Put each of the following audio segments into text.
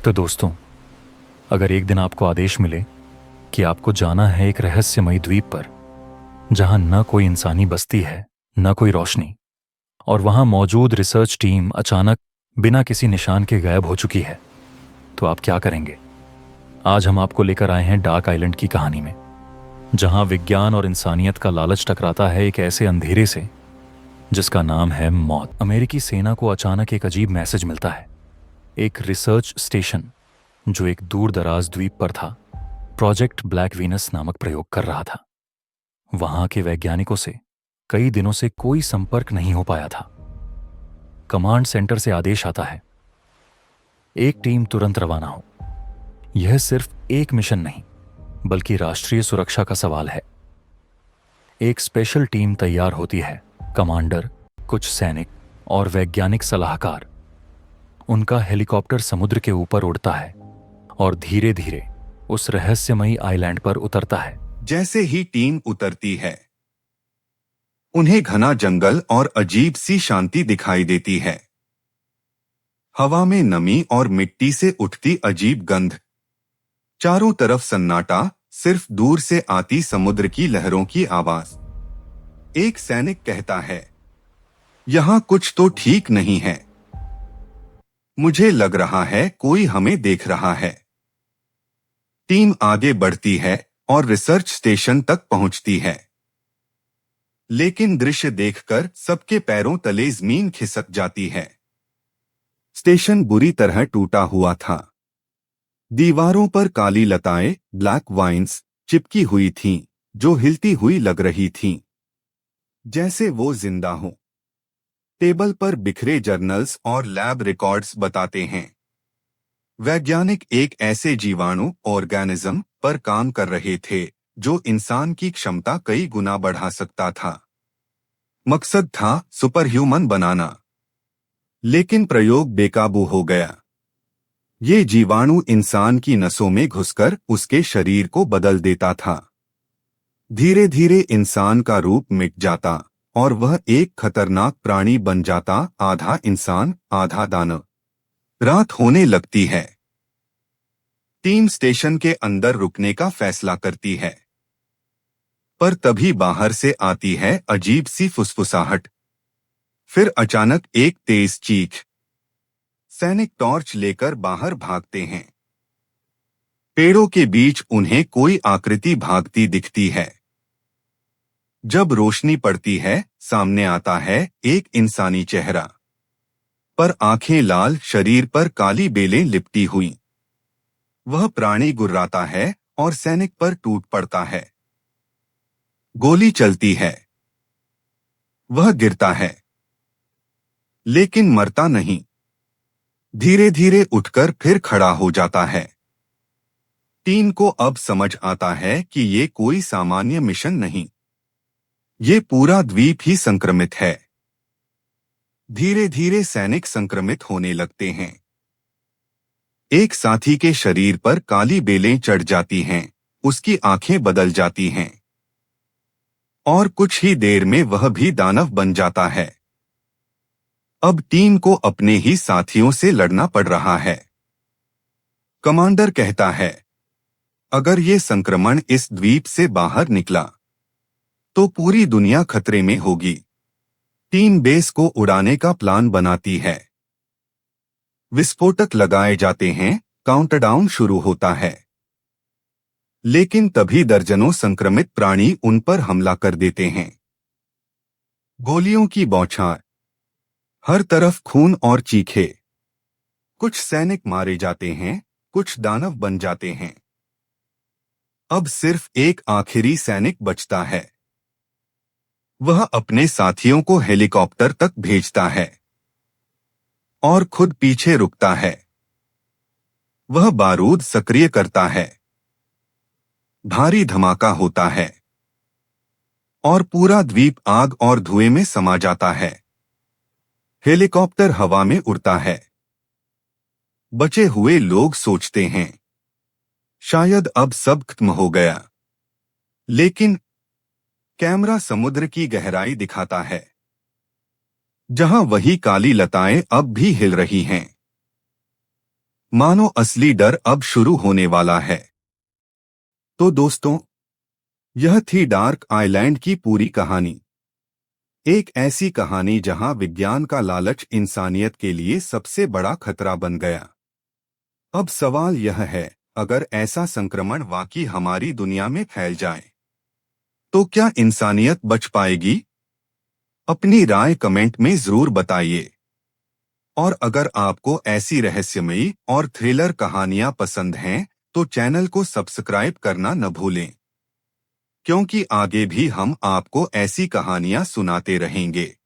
तो दोस्तों, अगर एक दिन आपको आदेश मिले कि आपको जाना है एक रहस्यमयी द्वीप पर जहां न कोई इंसानी बस्ती है, न कोई रोशनी, और वहां मौजूद रिसर्च टीम अचानक बिना किसी निशान के गायब हो चुकी है, तो आप क्या करेंगे? आज हम आपको लेकर आए हैं डार्क आइलैंड की कहानी में, जहां विज्ञान और इंसानियत का लालच टकराता है एक ऐसे अंधेरे से जिसका नाम है मौत। अमेरिकी सेना को अचानक एक अजीब मैसेज मिलता है। एक रिसर्च स्टेशन जो एक दूर दराज द्वीप पर था, प्रोजेक्ट ब्लैक वीनस नामक प्रयोग कर रहा था। वहां के वैज्ञानिकों से कई दिनों से कोई संपर्क नहीं हो पाया था। कमांड सेंटर से आदेश आता है, एक टीम तुरंत रवाना हो। यह सिर्फ एक मिशन नहीं, बल्कि राष्ट्रीय सुरक्षा का सवाल है। एक स्पेशल टीम तैयार होती है, कमांडर, कुछ सैनिक और वैज्ञानिक सलाहकार। उनका हेलीकॉप्टर समुद्र के ऊपर उड़ता है और धीरे धीरे उस रहस्यमयी आइलैंड पर उतरता है। जैसे ही टीम उतरती है, उन्हें घना जंगल और अजीब सी शांति दिखाई देती है। हवा में नमी और मिट्टी से उठती अजीब गंध। चारों तरफ सन्नाटा, सिर्फ दूर से आती समुद्र की लहरों की आवाज। एक सैनिक कहता है, यहाँ कुछ तो ठीक नहीं है। मुझे लग रहा है कोई हमें देख रहा है। टीम आगे बढ़ती है और रिसर्च स्टेशन तक पहुंचती है। लेकिन दृश्य देखकर सबके पैरों तले जमीन खिसक जाती है। स्टेशन बुरी तरह टूटा हुआ था। दीवारों पर काली लताएं, ब्लैक वाइन्स, चिपकी हुई थीं, जो हिलती हुई लग रही थीं, जैसे वो जिंदा हों। टेबल पर बिखरे जर्नल्स और लैब रिकॉर्ड्स बताते हैं वैज्ञानिक एक ऐसे जीवाणु ऑर्गेनिज्म पर काम कर रहे थे जो इंसान की क्षमता कई गुना बढ़ा सकता था। मकसद था सुपर ह्यूमन बनाना। लेकिन प्रयोग बेकाबू हो गया। ये जीवाणु इंसान की नसों में घुसकर उसके शरीर को बदल देता था। धीरे धीरे इंसान का रूप मिट जाता और वह एक खतरनाक प्राणी बन जाता, आधा इंसान आधा दानव। रात होने लगती है। टीम स्टेशन के अंदर रुकने का फैसला करती है, पर तभी बाहर से आती है अजीब सी फुसफुसाहट। फिर अचानक एक तेज चीख। सैनिक टॉर्च लेकर बाहर भागते हैं। पेड़ों के बीच उन्हें कोई आकृति भागती दिखती है। जब रोशनी पड़ती है, सामने आता है एक इंसानी चेहरा, पर आंखें लाल, शरीर पर काली बेलें लिपटी हुई। वह प्राणी गुर्राता है और सैनिक पर टूट पड़ता है। गोली चलती है। वह गिरता है, लेकिन मरता नहीं। धीरे धीरे उठकर फिर खड़ा हो जाता है। टीम को अब समझ आता है कि ये कोई सामान्य मिशन नहीं, ये पूरा द्वीप ही संक्रमित है। धीरे धीरे सैनिक संक्रमित होने लगते हैं। एक साथी के शरीर पर काली बेलें चढ़ जाती हैं, उसकी आंखें बदल जाती हैं, और कुछ ही देर में वह भी दानव बन जाता है। अब टीम को अपने ही साथियों से लड़ना पड़ रहा है। कमांडर कहता है, अगर ये संक्रमण इस द्वीप से बाहर निकला तो पूरी दुनिया खतरे में होगी। टीम बेस को उड़ाने का प्लान बनाती है। विस्फोटक लगाए जाते हैं, काउंटडाउन शुरू होता है। लेकिन तभी दर्जनों संक्रमित प्राणी उन पर हमला कर देते हैं। गोलियों की बौछार, हर तरफ खून और चीखे। कुछ सैनिक मारे जाते हैं, कुछ दानव बन जाते हैं। अब सिर्फ एक आखिरी सैनिक बचता है। वह अपने साथियों को हेलीकॉप्टर तक भेजता है और खुद पीछे रुकता है। वह बारूद सक्रिय करता है। भारी धमाका होता है और पूरा द्वीप आग और धुएं में समा जाता है। हेलीकॉप्टर हवा में उड़ता है। बचे हुए लोग सोचते हैं, शायद अब सब खत्म हो गया। लेकिन कैमरा समुद्र की गहराई दिखाता है, जहां वही काली लताएं अब भी हिल रही हैं। मानो असली डर अब शुरू होने वाला है। तो दोस्तों, यह थी डार्क आइलैंड की पूरी कहानी। एक ऐसी कहानी जहां विज्ञान का लालच इंसानियत के लिए सबसे बड़ा खतरा बन गया। अब सवाल यह है, अगर ऐसा संक्रमण वाकई हमारी दुनिया में फैल जाए, तो क्या इंसानियत बच पाएगी? अपनी राय कमेंट में जरूर बताइए। और अगर आपको ऐसी रहस्यमयी और थ्रिलर कहानियां पसंद हैं, तो चैनल को सब्सक्राइब करना न भूलें, क्योंकि आगे भी हम आपको ऐसी कहानियां सुनाते रहेंगे।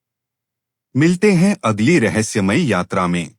मिलते हैं अगली रहस्यमयी यात्रा में।